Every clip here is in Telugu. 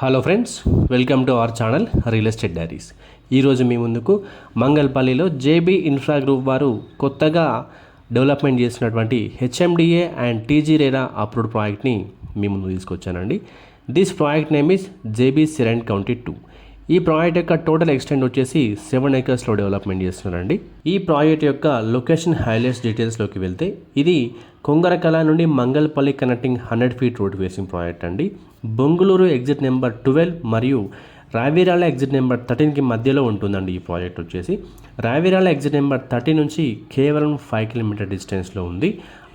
Hello friends, welcome to our channel real estate diaries. ఈరోజు మీ ముందుకు మంగళపల్లిలో జేబీ ఇన్ఫ్రా గ్రూప్ వారు కొత్తగా డెవలప్మెంట్ చేసినటువంటి HMDA and TG RERA approved ప్రాజెక్ట్ని మీ ముందు తీసుకొచ్చానండి. This project name is JB Serene county 2. ఈ ప్రాజెక్ట్ యొక్క టోటల్ ఎక్స్టెంట్ వచ్చేసి 7 acresలో డెవలప్మెంట్ చేస్తున్నారండి. ఈ ప్రాజెక్ట్ యొక్క లొకేషన్ హైలైట్స్ డీటెయిల్స్లోకి వెళ్తే ఇది కొంగరకల నుండి Mangalpalli connecting 100 feet road facing project అండి. బొంగుళూరు ఎగ్జిట్ నెంబర్ 12 మరియు రావిరాల ఎగ్జిట్ నెంబర్ 13కి మధ్యలో ఉంటుందండి. ఈ ప్రాజెక్ట్ వచ్చేసి రావిరాల ఎగ్జిట్ నెంబర్ 13 నుంచి కేవలం 5 kilometer డిస్టెన్స్లో ఉంది.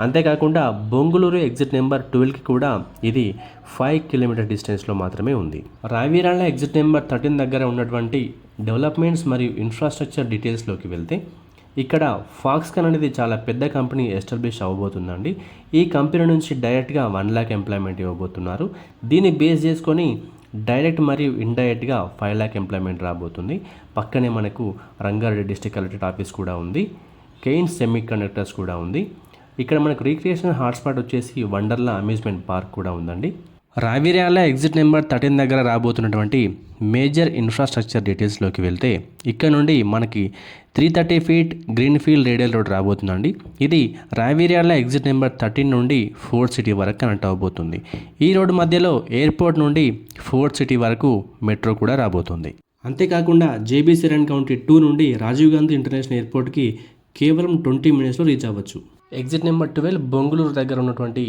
అంతేకాకుండా బొంగుళూరు ఎగ్జిట్ నెంబర్ 12కి కూడా ఇది 5 kilometer డిస్టెన్స్లో మాత్రమే ఉంది. రావిరాల ఎగ్జిట్ నెంబర్ 13 దగ్గర ఉన్నటువంటి డెవలప్మెంట్స్ మరియు ఇన్ఫ్రాస్ట్రక్చర్ డీటెయిల్స్లోకి వెళ్తే ఇక్కడ ఫాక్స్కాన్ అనేది చాలా పెద్ద కంపెనీ ఎస్టాబ్లిష్ అవ్వబోతుందండి. ఈ కంపెనీ నుంచి డైరెక్ట్గా 1 lakh ఎంప్లాయ్మెంట్ ఇవ్వబోతున్నారు. దీన్ని బేస్ చేసుకొని డైరెక్ట్ మరియు ఇండైరెక్ట్గా 5 lakh ఎంప్లాయ్మెంట్ రాబోతుంది. పక్కనే మనకు రంగారెడ్డి డిస్ట్రిక్ట్ కలెక్టరేట్ ఆఫీస్ కూడా ఉంది. కెయిన్స్ సెమీ కండక్టర్స్ కూడా ఉంది. ఇక్కడ మనకు రీక్రియేషన్ హాట్స్పాట్ వచ్చేసి వండర్లా అమ్యూజ్మెంట్ పార్క్ కూడా ఉందండి. రావిరాల ఎగ్జిట్ నెంబర్ 13 దగ్గర రాబోతున్నటువంటి మేజర్ ఇన్ఫ్రాస్ట్రక్చర్ డీటెయిల్స్లోకి వెళ్తే ఇక్కడ నుండి మనకి 330 feet green field radial road రాబోతుందండి. ఇది రావిరాల ఎగ్జిట్ నెంబర్ 13 నుండి ఫోర్ట్ సిటీ వరకు కనెక్ట్ అవబోతుంది. ఈ రోడ్డు మధ్యలో ఎయిర్పోర్ట్ నుండి ఫోర్ట్ సిటీ వరకు మెట్రో కూడా రాబోతుంది. అంతేకాకుండా జేబీ సిరెంట్ కౌంటీ 2 నుండి రాజీవ్ గాంధీ ఇంటర్నేషనల్ ఎయిర్పోర్ట్కి కేవలం 20 minutesలో రీచ్ అవ్వచ్చు. ఎగ్జిట్ నెంబర్ 12 బొంగుళూరు దగ్గర ఉన్నటువంటి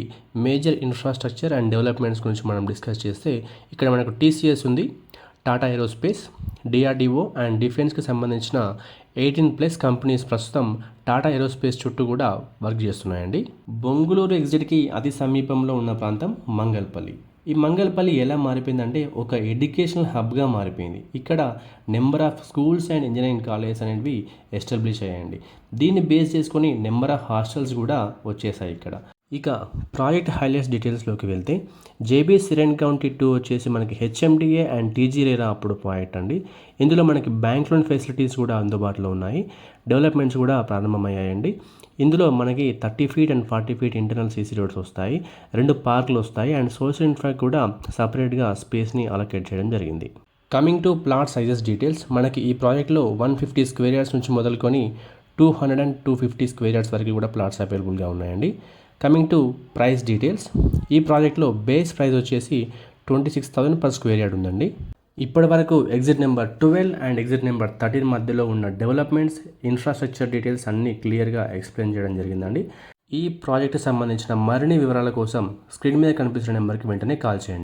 మేజర్ ఇన్ఫ్రాస్ట్రక్చర్ అండ్ డెవలప్మెంట్స్ గురించి మనం డిస్కస్ చేస్తే ఇక్కడ మనకు టీసీఎస్ ఉంది, టాటా ఏరోస్పేస్, డిఆర్డిఓ అండ్ డిఫెన్స్కి సంబంధించిన 18+ కంపెనీస్ ప్రస్తుతం టాటా ఏరోస్పేస్ చుట్టూ కూడా వర్క్ చేస్తున్నాయండి. బొంగుళూరు ఎగ్జిట్కి అతి సమీపంలో ఉన్న ప్రాంతం మంగళపల్లి. ఈ మంగళపల్లి ఎలా మారిపోయిందంటే ఒక ఎడ్యుకేషనల్ హబ్గా మారిపోయింది. ఇక్కడ number of schools and engineering colleges అనేవి ఎస్టాబ్లిష్ అయ్యాయండి. దీన్ని బేస్ చేసుకొని నెంబర్ ఆఫ్ హాస్టల్స్ కూడా వచ్చేసాయి ఇక్కడ. ఇక ప్రాజెక్ట్ హైలైట్స్ డీటెయిల్స్లోకి వెళ్తే జేబీ సిరెంట్ కౌంటీ 2 వచ్చేసి మనకి హెచ్ఎండిఏ అండ్ టీజీ రేరా అప్పుడు ప్రాజెక్ట్ అండి. ఇందులో మనకి బ్యాంక్ లోన్ ఫెసిలిటీస్ కూడా అందుబాటులో ఉన్నాయి. డెవలప్మెంట్స్ కూడా ప్రారంభమయ్యాయండి. ఇందులో మనకి 30 feet and 40 feet internal CC roads వస్తాయి, 2 పార్కులు వస్తాయి అండ్ సోషల్ ఇన్ఫ్రా కూడా సపరేట్గా స్పేస్ని అలొకేట్ చేయడం జరిగింది. Coming to plot sizes details, మనకి ఈ ప్రాజెక్ట్లో 150 square yards నుంచి మొదలుకొని 200 and 250 square yards వరకు కూడా ప్లాట్స్ అవైలబుల్గా ఉన్నాయండి. కమింగ్ టు ప్రైస్ డీటెయిల్స్, ఈ ప్రాజెక్ట్లో బేస్ ప్రైస్ వచ్చేసి 26,000 per square yard ఉందండి. ఇప్పటి వరకు exit number 12 and exit number 13 మధ్యలో ఉన్న డెవలప్మెంట్స్, ఇన్ఫ్రాస్ట్రక్చర్ డీటెయిల్స్ అన్నీ క్లియర్గా ఎక్స్ప్లెయిన్ చేయడం జరిగిందండి. ఈ ప్రాజెక్ట్కి సంబంధించిన మరిన్ని వివరాల కోసం స్క్రీన్ మీద కనిపిస్తున్న నెంబర్కి వెంటనే కాల్ చేయండి.